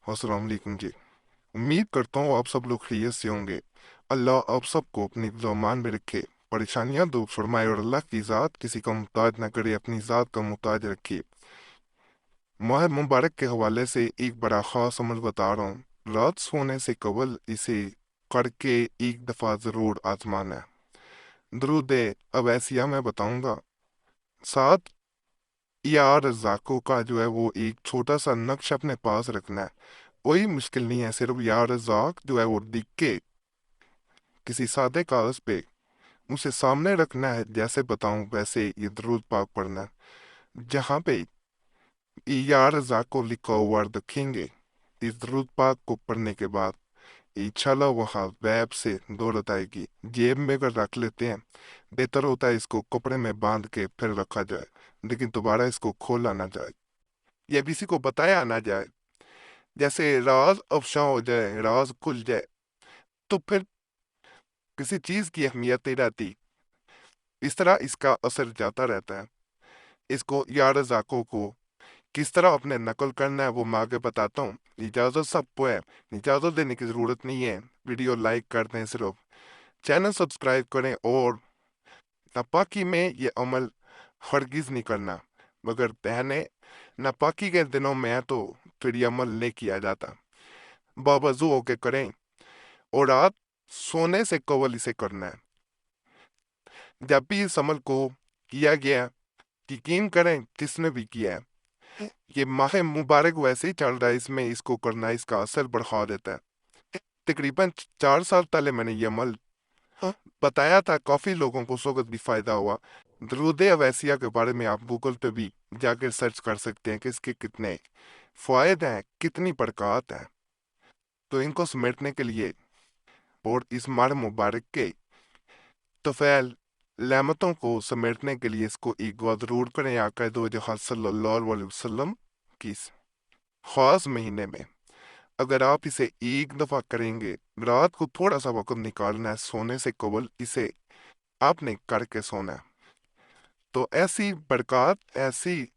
अस्सलाम वालेकुम जी। उम्मीद करता हूँ आप सब लोग खैरियत से होंगे। अल्लाह आप सबको अपनी ज़मान में रखे, परेशानियां दूर फरमाए और अल्लाह की ज़ात किसी का मुहताज ना करे, अपनी ज़ात का मुहताज रखे। माह मुबारक के हवाले से एक बड़ा ख़ास अमल बता रहा हूँ। रात सोने से कबल इसे करके एक दफ़ा ज़रूर आजमाना। दरूद अवैसिया मैं बताऊंगा। साथ या रज़ाकों का जो है वो एक छोटा सा नक्श अपने पास रखना है। कोई मुश्किल नहीं है, सिर्फ या रज़ाक जो है वो लिख के किसी सादे कागज पे उसे सामने रखना है। जैसे बताऊं वैसे ये दरूद पाक पढ़ना है। जहाँ पे या रज़ाक को लिखा हुआ रखेंगे, इस दरूद पाक को पढ़ने के बाद इंशाल्लाह वहाँ वैब से दौलत आएगी। जेब में अगर रख लेते हैं, बेहतर होता है इसको कपड़े में बांध के फिर रखा जाए, लेकिन दोबारा इसको खोला ना जाए या किसी को बताया ना जाए। जैसे राज अफशा हो जाए, राज खुल जाए, तो फिर किसी चीज की अहमियत नहीं रहती। इस तरह इसका असर जाता रहता है। इसको या रज़ाकों को किस तरह अपने नकल करना है वो मैं आगे बताता हूँ। इजाज़त सबको है, इजाज़त देने की ज़रूरत नहीं है। वीडियो लाइक कर दें सिर्फ, चैनल सब्सक्राइब करें और नापाकी में ये अमल हरगिज़ नहीं करना। मगर बहने नापाकी के दिनों में तो फिर ये अमल नहीं किया जाता। बावजू होके करें और रात सोने से कबल इसे करना है। जब भी इस अमल को किया गया, यकीन करें जिसने भी किया है, ये माह मुबारक वैसे ही चल रहा है, इसमें इसको करना इसका असर बढ़ा देता है। तकरीबन 4 साल पहले मैंने ये अमल बताया था, काफी लोगों को उस वक्त भी फायदा हुआ। दरूद अवैसिया के बारे में आप गूगल पे भी जाकर सर्च कर सकते हैं कि इसके कितने फायदे हैं, कितनी बरकत है। तो इनको समेटने के लिए और इस माह मुबारक के तफैल लामतों को समेटने के लिए इसको एक बार जरूर करें। आका दो जहां सल्लल्लाहु अलैहि वसल्लम की इस खास महीने में अगर आप इसे एक दफा करेंगे, रात को थोड़ा सा वक्त निकालना है सोने से कबल, इसे आपने करके सोना है, तो ऐसी बरकत, ऐसी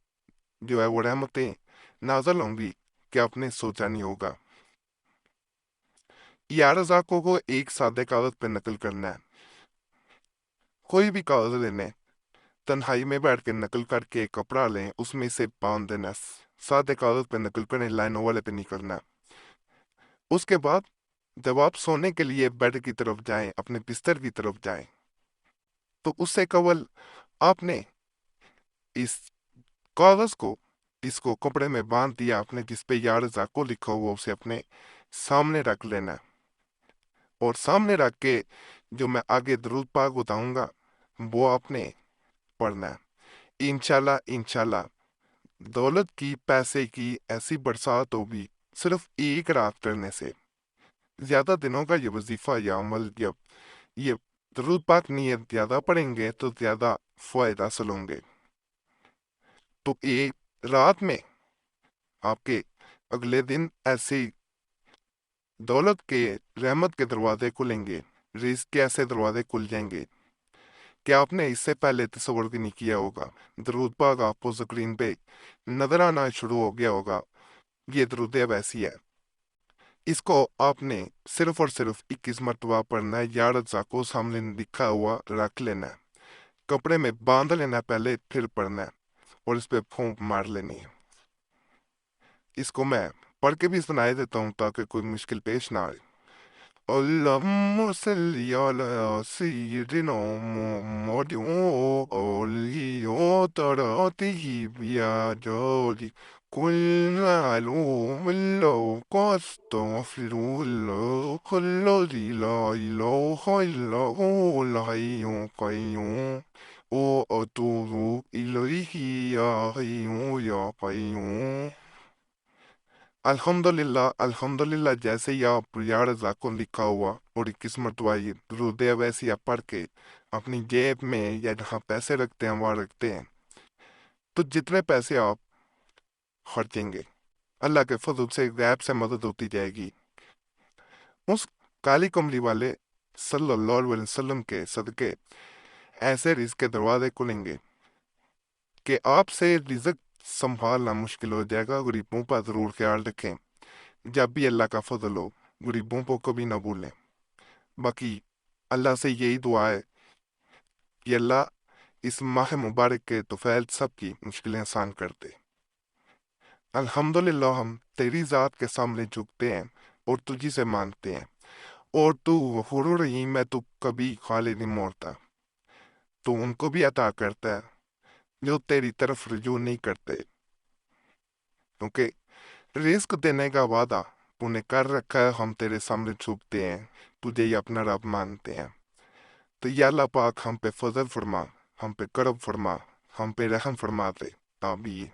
जो है वो रहमतें नाजल होंगी कि आपने सोचा नहीं होगा। या रज़ाकों को एक सादे कागज पे नकल करना है। कोई भी कागज लेने, तन्हाई में बैठ के नकल करके एक कपड़ा लें, उसमें से बांध देना। सादे कागज पे नकल करें, लाइनों वाले पे नहीं करना। उसके बाद जब आप सोने के लिए बेड की तरफ जाएं, अपने बिस्तर की तरफ जाएं, तो उससे कवल आपने इस कागज को, इसको कपड़े में बांध दिया आपने, जिसपे यार जाको लिखा हुआ, उसे अपने सामने रख लेना। और सामने रख के जो मैं आगे दरूद पाक बताऊंगा वो आपने पढ़ना है। इंशाल्लाह इंशाल्लाह दौलत की, पैसे की ऐसी बरसात होगी सिर्फ एक रात करने से। ज्यादा दिनों का ये वजीफा या अमल, जब ये दरूद पाक नियत ज्यादा पढ़ेंगे तो ज्यादा फायदा हासिल होंगे। तो एक रात में आपके अगले दिन ऐसे ही दौलत के, रहमत के दरवाजे खुलेंगे, रिज़्क के ऐसे दरवाजे खुल जाएंगे कि आपने इससे पहले तस्वर भी नहीं किया होगा। दरूद पाक आपको स्क्रीन पे नजर आना शुरू हो गया होगा। ये दरूद वैसी है, इसको आपने सिर्फ और सिर्फ 21 मरतबा पढ़ना है। या रज़ा को सामने लिखा हुआ रख लेना है, कपड़े में बांध लेना है पहले, फिर पढ़ना है और इस पे फूंक मार लेनी है। इसको मैं पढ़ के भी सुनाई देता हूँ ताकि कोई मुश्किल पेश ना आए। اللهم صل على سيدنا محمد وآله وطراته بأجله كل معلوم له أستغفر الله الذي لا إله إلا هو الحي القيوم وأتوب إليه يا حي يا قيوم। अल्हम्दुलिल्लाह अल्हम्दुलिल्लाह, जैसे ही आप या रज़ा को लिखा हुआ और 21 मरतबा ये दुरूद वैसे आप पढ़ के अपनी जेब में या जहाँ पैसे रखते हैं वहाँ रखते हैं, तो जितने पैसे आप खर्चेंगे अल्लाह के फजल से गैब से मदद होती जाएगी। उस काली कमली वाले सल्लल्लाहु अलैहि वसल्लम के सदके ऐसे रिज़्क के दरवाजे खुलेंगे कि आपसे रिज़्क संभालना मुश्किल हो जाएगा। गरीबों पर ज़रूर ख्याल रखें। جب بھی اللہ کا فضل ہو غریبوں کو کبھی نہ بھولیں۔ باقی اللہ سے یہی دعا ہے کہ اللہ اس ماہ مبارک کے طفیل سب کی مشکلیں آسان کر دے۔ الحمدللہ ہم تیری ذات کے سامنے جھکتے ہیں اور تجھی سے مانگتے ہیں، اور تو غفور رحیم ہے، تو کبھی خالی نہیں موڑتا، تو ان کو بھی عطا کرتا ہے جو تیری طرف رجوع نہیں کرتے، کیونکہ رزق دینے کا وعدہ تو نے کر رکھا ہے۔ ہم تیرے سامنے جھکتے ہیں، تجھے ہی اپنا رب مانتے ہیں، تو یا اللہ پاک ہم پہ فضل فرما، ہم پہ کرم فرما، ہم پہ رحم فرما دے، آمین۔